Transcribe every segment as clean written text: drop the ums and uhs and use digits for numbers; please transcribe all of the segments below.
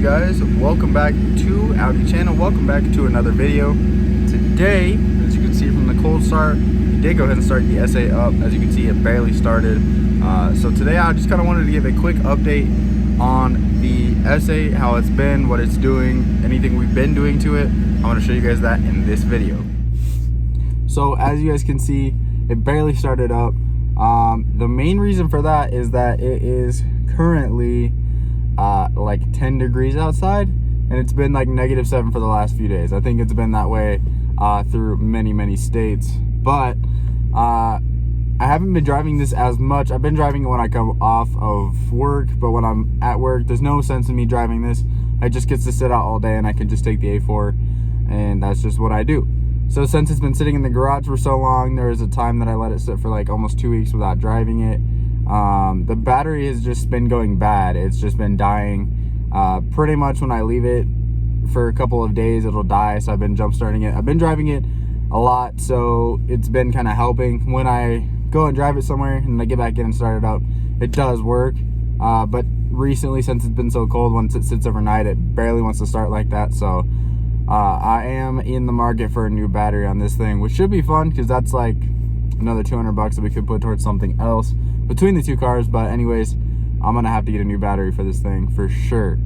guys? Welcome back to Audi channel. Welcome back to another video. Today, as you can see from the cold start, we did go ahead and start the S8 up. As you can see, it barely started. So today I just kind of wanted to give a quick update on the S8, how it's been, what it's doing, anything we've been doing to it. I want to show you guys that in this video. So as you guys can see, it barely started up. The main reason for that is that it is currently like 10 degrees outside, and it's been like -7 for the last few days. I think it's been that way through many states, but I haven't been driving this as much. I've been driving it when I come off of work, but when I'm at work, there's no sense in me driving this. I just get to sit out all day and I can just take the A4, and that's just what I do. So since it's been sitting in the garage for so long, there was a time that I let it sit for like almost 2 weeks without driving it. The battery has just been going bad. It's just been dying. Pretty much when I leave it for a couple of days, it'll die. So I've been jump starting it. I've been driving it a lot, so it's been kind of helping. When I go and drive it somewhere and I get back in and start it up, it does work. But recently, since it's been so cold, once it sits overnight, it barely wants to start like that. So I am in the market for a new battery on this thing, which should be fun because that's like another 200 bucks that we could put towards something else between the two cars. But anyways, I'm gonna have to get a new battery for this thing for sure.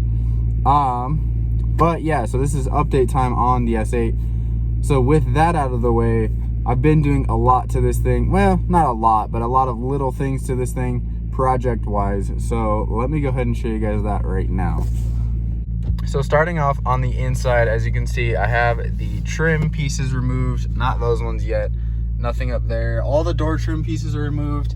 But yeah, so this is update time on the S8. So with that out of the way, I've been doing a lot to this thing. Well, not a lot, but a lot of little things to this thing project wise. So let me go ahead and show you guys that right now. So starting off on the inside, as you can see, I have the trim pieces removed. Not those ones yet. Nothing up there. All the door trim pieces are removed.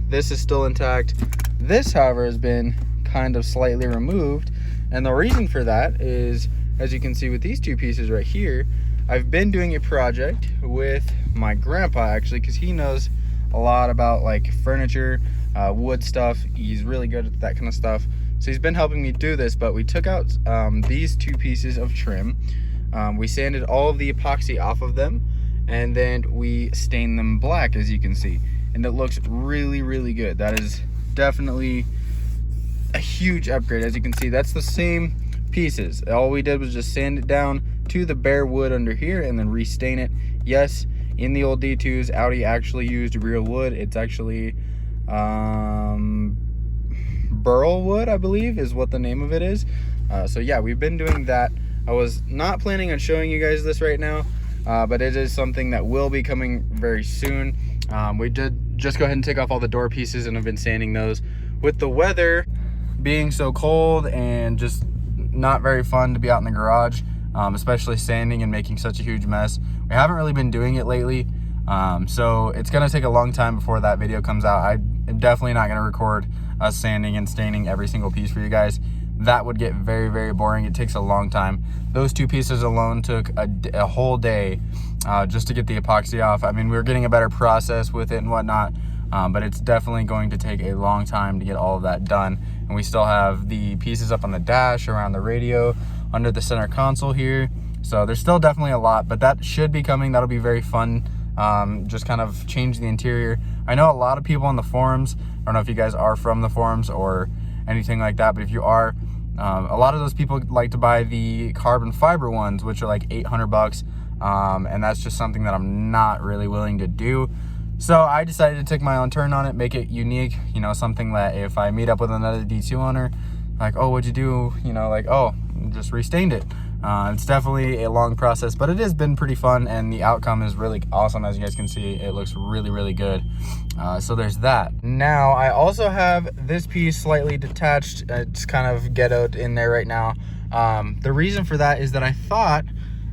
This is still intact. This, however, has been kind of slightly removed. And the reason for that is, as you can see with these two pieces right here, I've been doing a project with my grandpa, actually, because he knows a lot about like furniture, wood stuff. He's really good at that kind of stuff. So he's been helping me do this, but we took out these two pieces of trim. We sanded all of the epoxy off of them, and then we stained them black, as you can see. And it looks really good. That is definitely a huge upgrade. As you can see, that's the same pieces. All we did was just sand it down to the bare wood under here and then restain it. Yes, in the old D2s, Audi actually used real wood. It's actually burl wood, I believe is what the name of it is. So yeah, we've been doing that. I was not planning on showing you guys this right now, but it is something that will be coming very soon. We did just go ahead and take off all the door pieces and have been sanding those. With the weather being so cold and just not very fun to be out in the garage, especially sanding and making such a huge mess, we haven't really been doing it lately. So it's gonna take a long time before that video comes out. I'm definitely not gonna record us sanding and staining every single piece for you guys. That would get very boring. It takes a long time. Those two pieces alone took a whole day just to get the epoxy off. I mean, we were getting a better process with it and whatnot, but it's definitely going to take a long time to get all of that done. And we still have the pieces up on the dash, around the radio, under the center console here. So there's still definitely a lot, but that should be coming. That'll be very fun. Just kind of change the interior. I know a lot of people on the forums, I don't know if you guys are from the forums or anything like that, but if you are, a lot of those people like to buy the carbon fiber ones, which are like 800 bucks. And that's just something that I'm not really willing to do. So I decided to take my own turn on it, make it unique, you know, something that if I meet up with another D2 owner, like, oh, what'd you do? You know, like, oh, just restained it. It's definitely a long process, but it has been pretty fun, and the outcome is really awesome. As you guys can see, it looks really good. So there's that. Now I also have this piece slightly detached. It's kind of ghettoed in there right now. The reason for that is that I thought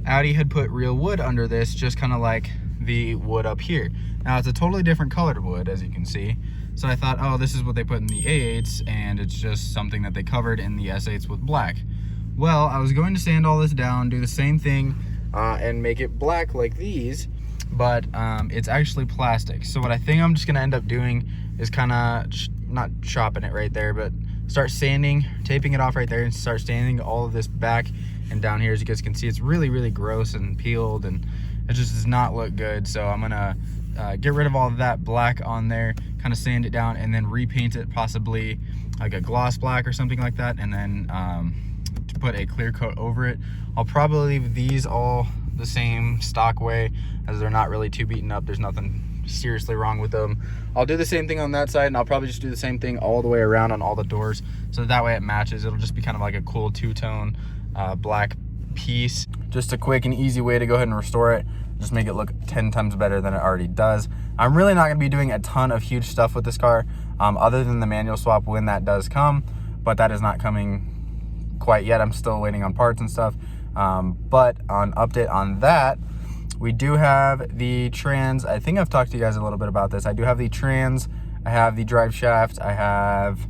Audi had put real wood under this, just kind of like the wood up here. Now it's a totally different colored wood, as you can see. So I thought, oh, this is what they put in the A8s, and it's just something that they covered in the S8s with black. Well, I was going to sand all this down, do the same thing, and make it black like these, but it's actually plastic. So what I think I'm just gonna end up doing is kind of, not chopping it right there, but start sanding, taping it off right there, and start sanding all of this back and down here. As you guys can see, it's really gross and peeled, and it just does not look good. So I'm gonna get rid of all of that black on there, kind of sand it down, and then repaint it possibly like a gloss black or something like that, and then to put a clear coat over it. I'll probably leave these all the same stock way, as they're not really too beaten up. There's nothing seriously wrong with them. I'll do the same thing on that side, and I'll probably just do the same thing all the way around on all the doors, so that way it matches. It'll just be kind of like a cool two-tone black piece. Just a quick and easy way to go ahead and restore it, just make it look 10 times better than it already does. I'm really not going to be doing a ton of huge stuff with this car, other than the manual swap when that does come, but that is not coming quite yet. I'm still waiting on parts and stuff. But on update on that, we do have the trans. I think I've talked to you guys a little bit about this. I do have the trans, I have the drive shaft, I have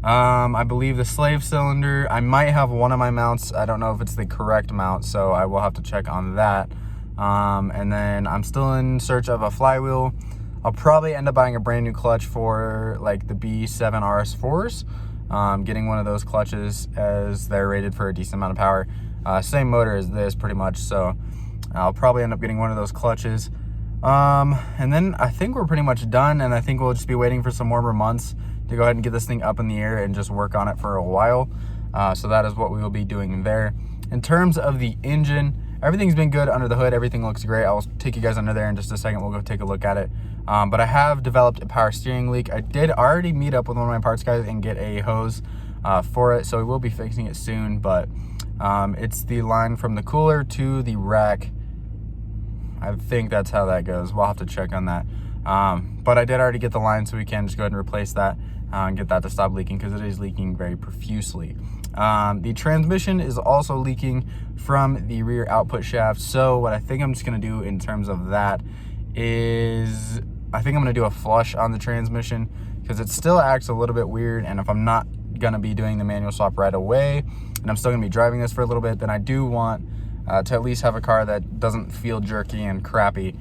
I believe the slave cylinder. I might have one of my mounts. I don't know if it's the correct mount, so I will have to check on that. And then I'm still in search of a flywheel. I'll probably end up buying a brand new clutch for like the B7 RS4s. Getting one of those clutches, as they're rated for a decent amount of power. Same motor as this pretty much, so I'll probably end up getting one of those clutches. And then I think we're pretty much done, and I think we'll just be waiting for some warmer months to go ahead and get this thing up in the air and just work on it for a while. So that is what we will be doing there. In terms of the engine, everything's been good under the hood. Everything looks great. I'll take you guys under there in just a second. We'll go take a look at it. But I have developed a power steering leak. I did already meet up with one of my parts guys and get a hose for it, so we will be fixing it soon. But it's the line from the cooler to the rack. I think that's how that goes. We'll have to check on that. But I did already get the line, so we can just go ahead and replace that and get that to stop leaking, because it is leaking very profusely. The transmission is also leaking from the rear output shaft. So what I think I'm just going to do in terms of that is I think I'm going to do a flush on the transmission, because it still acts a little bit weird. And if I'm not going to be doing the manual swap right away, and I'm still going to be driving this for a little bit, then I do want to at least have a car that doesn't feel jerky and crappy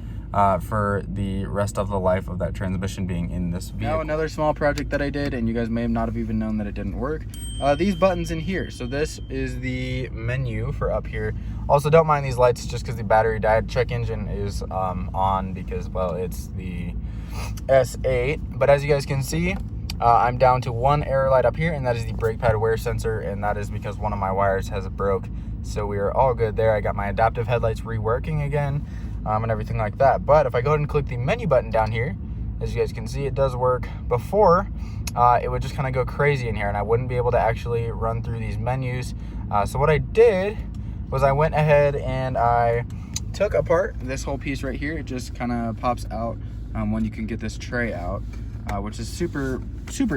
for the rest of the life of that transmission being in this vehicle. Now another small project that I did, and you guys may not have even known that it didn't work. These buttons in here. So this is the menu for up here. Also, don't mind these lights just because the battery died. Check engine is on because, well, it's the S8. But as you guys can see, I'm down to one error light up here, and that is the brake pad wear sensor, and that is because one of my wires has broke. So we are all good there. I got my adaptive headlights reworking again, and everything like that. But if I go ahead and click the menu button down here, as you guys can see, it does work. Before, it would just kind of go crazy in here, and I wouldn't be able to actually run through these menus. So what I did was I went ahead and I took apart this whole piece right here. It just kind of pops out when you can get this tray out, which is super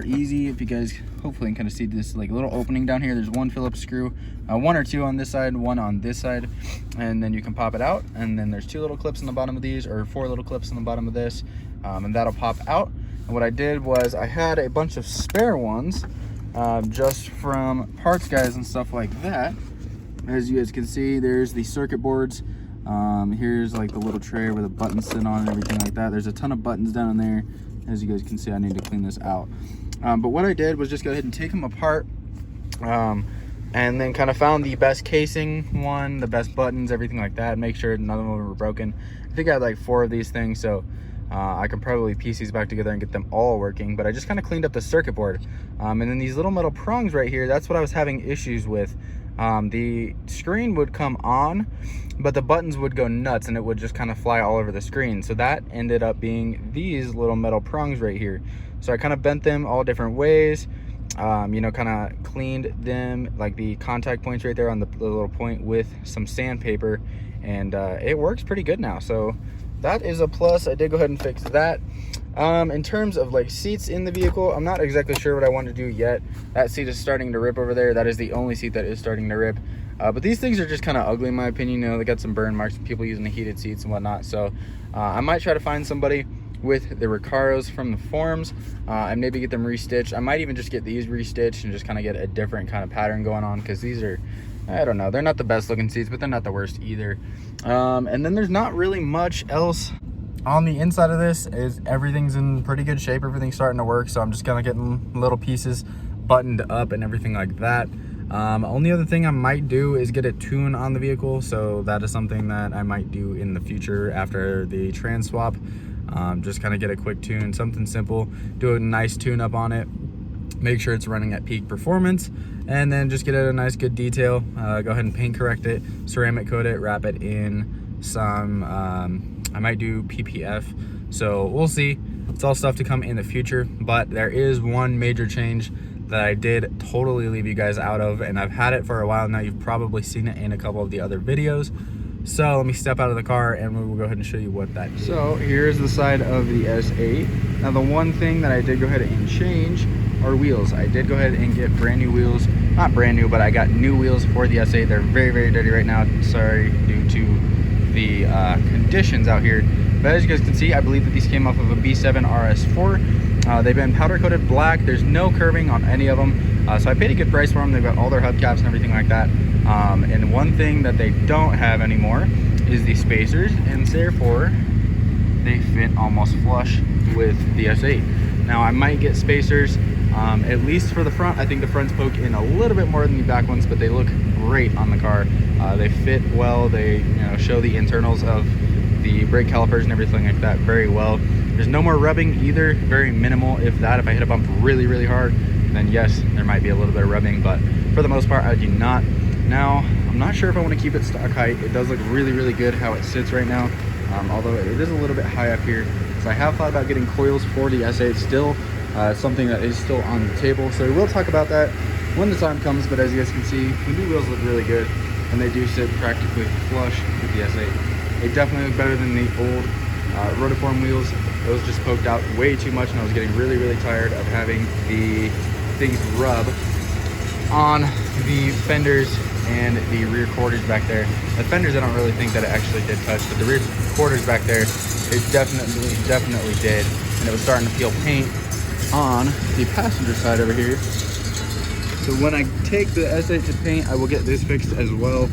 easy. If you guys hopefully can kind of see this like little opening down here, there's one Phillips screw, one or two on this side, one on this side, and then you can pop it out. And then there's two little clips on the bottom of these, or four little clips on the bottom of this, and that'll pop out. And what I did was I had a bunch of spare ones just from parts guys and stuff like that. As you guys can see, there's the circuit boards. Here's like the little tray where the buttons sit on and everything like that. There's a ton of buttons down there. As you guys can see, I need to clean this out. But what I did was just go ahead and take them apart, and then kind of found the best casing one, the best buttons, everything like that, make sure none of them were broken. I think I had like 4 of these things, so I can probably piece these back together and get them all working. But I just kind of cleaned up the circuit board. And then these little metal prongs right here, that's what I was having issues with. The screen would come on, but the buttons would go nuts and it would just kind of fly all over the screen. So that ended up being these little metal prongs right here. So I kind of bent them all different ways, you know, kind of cleaned them, like the contact points right there on the little point, with some sandpaper, and it works pretty good now. So that is a plus. I did go ahead and fix that. In terms of like seats in the vehicle, I'm not exactly sure what I want to do yet. That seat is starting to rip over there. That is the only seat that is starting to rip. But these things are just kind of ugly in my opinion. You know, they got some burn marks, people using the heated seats and whatnot. So I might try to find somebody with the Recaros from the forums and maybe get them restitched. I might even just get these restitched and just kind of get a different kind of pattern going on, because these are, I don't know, they're not the best looking seats, but they're not the worst either. And then there's not really much else on the inside of this. Is everything's in pretty good shape, everything's starting to work, so I'm just kind of getting little pieces buttoned up and everything like that. Only other thing I might do is get a tune on the vehicle, so that is something that I might do in the future after the trans swap. Just kind of get a quick tune, something simple, do a nice tune up on it, make sure it's running at peak performance, and then just get it a nice good detail. Go ahead and paint correct it, ceramic coat it, wrap it in some I might do PPF, so we'll see. It's all stuff to come in the future, but there is one major change that I did totally leave you guys out of, and I've had it for a while now. You've probably seen it in a couple of the other videos. So let me step out of the car and we will go ahead and show you what that is. So here's the side of the S8. Now the one thing that I did go ahead and change are wheels. I did go ahead and get brand new wheels. Not brand new, but I got new wheels for the S8. They're very, very dirty right now. Sorry, due to the conditions out here. But as you guys can see, I believe that these came off of a B7 RS4. They've been powder coated black. There's no curving on any of them. So I paid a good price for them. They've got all their hubcaps and everything like that. And one thing that they don't have anymore is the spacers, and therefore they fit almost flush with the S8. Now I might get spacers, at least for the front. I think the fronts poke in a little bit more than the back ones, but they look great on the car. They fit well. They show the internals of the brake calipers and everything like that very well. There's no more rubbing either, very minimal if that. If I hit a bump really, really hard, then yes, there might be a little bit of rubbing, but for the most part, I do not. Now, I'm not sure if I want to keep it stock height. It does look really, really good how it sits right now, although it is a little bit high up here. So I have thought about getting coils for the S8 still. Something that is still on the table. So we will talk about that when the time comes, but as you guys can see, the new wheels look really good, and they do sit practically flush with the S8. They definitely look better than the old rotiform wheels. Those just poked out way too much, and I was getting really, really tired of having the things rub on the fenders and the rear quarters back there. The fenders, I don't really think that it actually did touch, but the rear quarters back there, it definitely did, and it was starting to peel paint on the passenger side over here. So when I take the S8 to paint, I will get this fixed as well.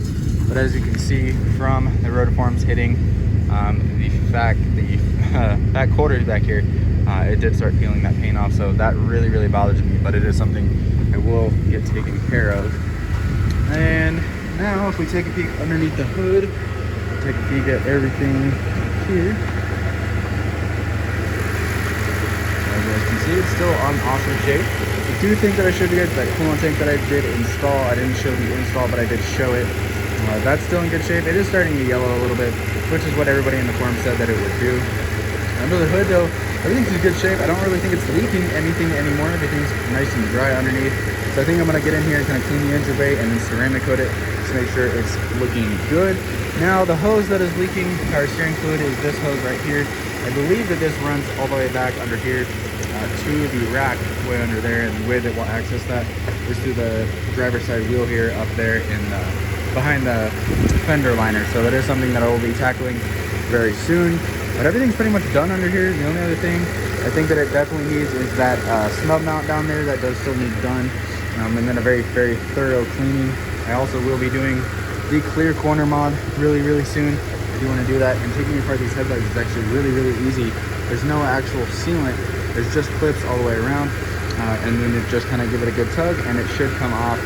But as you can see from the rotiforms hitting the back quarters back here, it did start peeling that paint off. So that really, really bothers me, but it is something I will get taken care of. And now if we take a peek underneath the hood, take a peek at everything here. As you guys can see, it's still on awesome shape. I do think that I showed you guys that coolant tank that I did install. I didn't show the install, but I did show it. That's still in good shape. It is starting to yellow a little bit, which is what everybody in the forum said that it would do. Under the hood though, everything's in good shape. I don't really think it's leaking anything anymore. Everything's nice and dry underneath. So I think I'm gonna get in here and kind of clean the engine bay and then ceramic coat it to make sure it's looking good. Now the hose that is leaking power steering fluid is this hose right here. I believe that this runs all the way back under here to the rack way under there, and the way that we'll access that is through the driver's side wheel here up there in behind the fender liner. So that is something that I will be tackling very soon. But everything's pretty much done under here. The only other thing I think that it definitely needs is that snub mount down there. That does still need done, and then a very, very thorough cleaning. I also will be doing the clear corner mod really, really soon. I do want to do that, and taking apart these headlights is actually really, really easy. There's no actual sealant. There's just clips all the way around, and then it just kind of give it a good tug, and it should come off.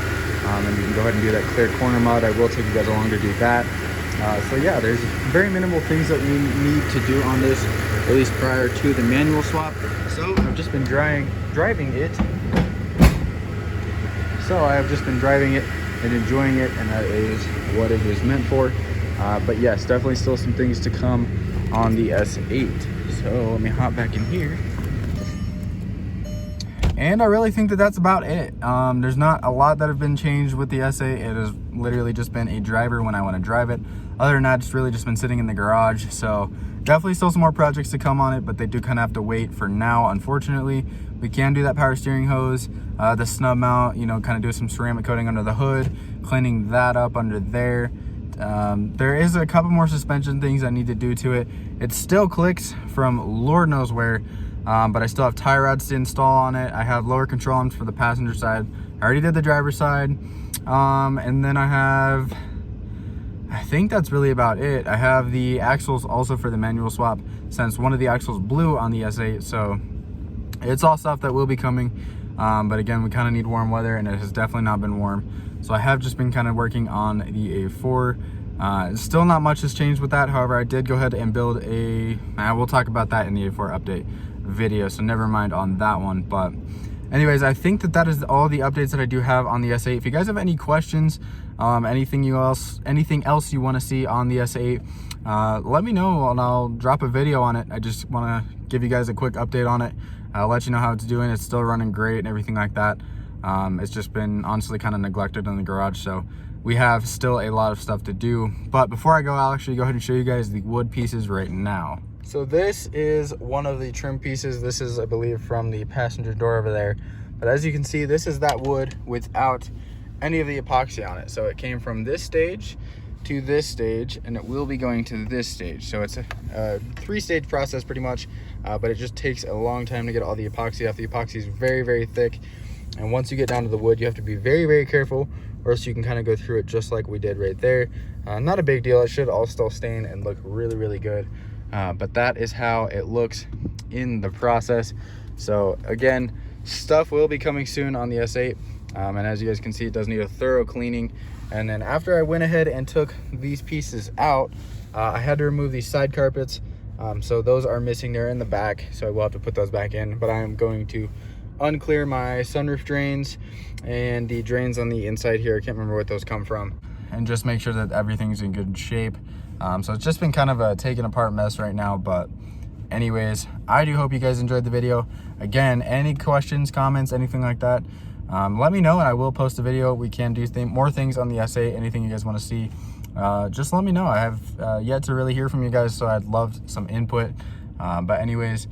And you can go ahead and do that clear corner mod. I will take you guys along to do that. So yeah, there's very minimal things that we need to do on this, at least prior to the manual swap. So I've just been driving it. So I have just been driving it and enjoying it, and that is what it is meant for. But yes, definitely still some things to come on the S8. So let me hop back in here. And I really think that that's about it. There's not a lot that have been changed with the S8. It has literally just been a driver when I want to drive it. Other than that, it's really just been sitting in the garage. So definitely still some more projects to come on it, but they do kind of have to wait for now, unfortunately. We can do that power steering hose, the snub mount, kind of do some ceramic coating under the hood, cleaning that up under there. There is a couple more suspension things I need to do to it. It still clicks from Lord knows where. But I still have tie rods to install on it. I have lower control arms for the passenger side. I already did the driver's side. And then I think that's really about it. I have the axles also for the manual swap, since one of the axles blew on the S8. So it's all stuff that will be coming. But again, we kind of need warm weather, and it has definitely not been warm. So I have just been kind of working on the A4. Still not much has changed with that. However, I did go ahead and build we'll talk about that in the A4 update video, so never mind on that one. But anyways, I think that is all the updates that I do have on the S8. If you guys have any questions, anything else you want to see on the S8, let me know and I'll drop a video on it. I just want to give you guys a quick update on it. I'll let you know how it's doing. It's still running great and everything like that. It's just been honestly kind of neglected in the garage, so we have still a lot of stuff to do. But before I go, I'll actually go ahead and show you guys the wood pieces right now. So this is one of the trim pieces. This is, I believe, from the passenger door over there. But as you can see, this is that wood without any of the epoxy on it. So it came from this stage to this stage, and it will be going to this stage. So it's a three-stage process pretty much, but it just takes a long time to get all the epoxy off. The epoxy is very, very thick. And once you get down to the wood, you have to be very, very careful, or else you can kind of go through it just like we did right there. Not a big deal. It should all still stain and look really, really good. But that is how it looks in the process. So again, stuff will be coming soon on the S8. And as you guys can see, it does need a thorough cleaning. And then after I went ahead and took these pieces out, I had to remove these side carpets. So those are missing. They're in the back, so I will have to put those back in. But I am going to unclear my sunroof drains and the drains on the inside here. I can't remember what those come from, and just make sure that everything's in good shape. So it's just been kind of a taken apart mess right now. But anyways, I do hope you guys enjoyed the video. Again, any questions, comments, anything like that, let me know and I will post a video. We can do more things on the S8. Anything you guys want to see, just let me know. I have yet to really hear from you guys, so I'd love some input. But anyways,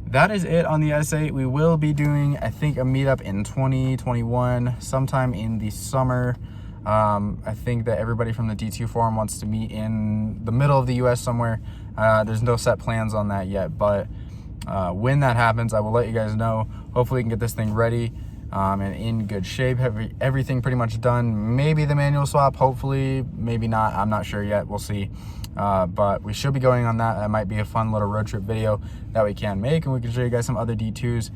that is it on the S8. We will be doing, I think, a meetup in 2021, sometime in the summer. I think that everybody from the D2 forum wants to meet in the middle of the US somewhere. There's no set plans on that yet, but when that happens, I will let you guys know. Hopefully we can get this thing ready and in good shape. Have everything pretty much done. Maybe the manual swap, hopefully, maybe not. I'm not sure yet. We'll see. But we should be going on that. That might be a fun little road trip video that we can make, and we can show you guys some other D2s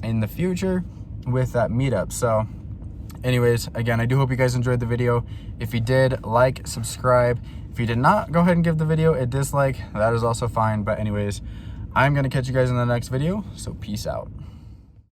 in the future with that meetup. So anyways, again, I do hope you guys enjoyed the video. If you did, like, subscribe. If you did not, go ahead and give the video a dislike. That is also fine. But anyways, I'm going to catch you guys in the next video. So peace out.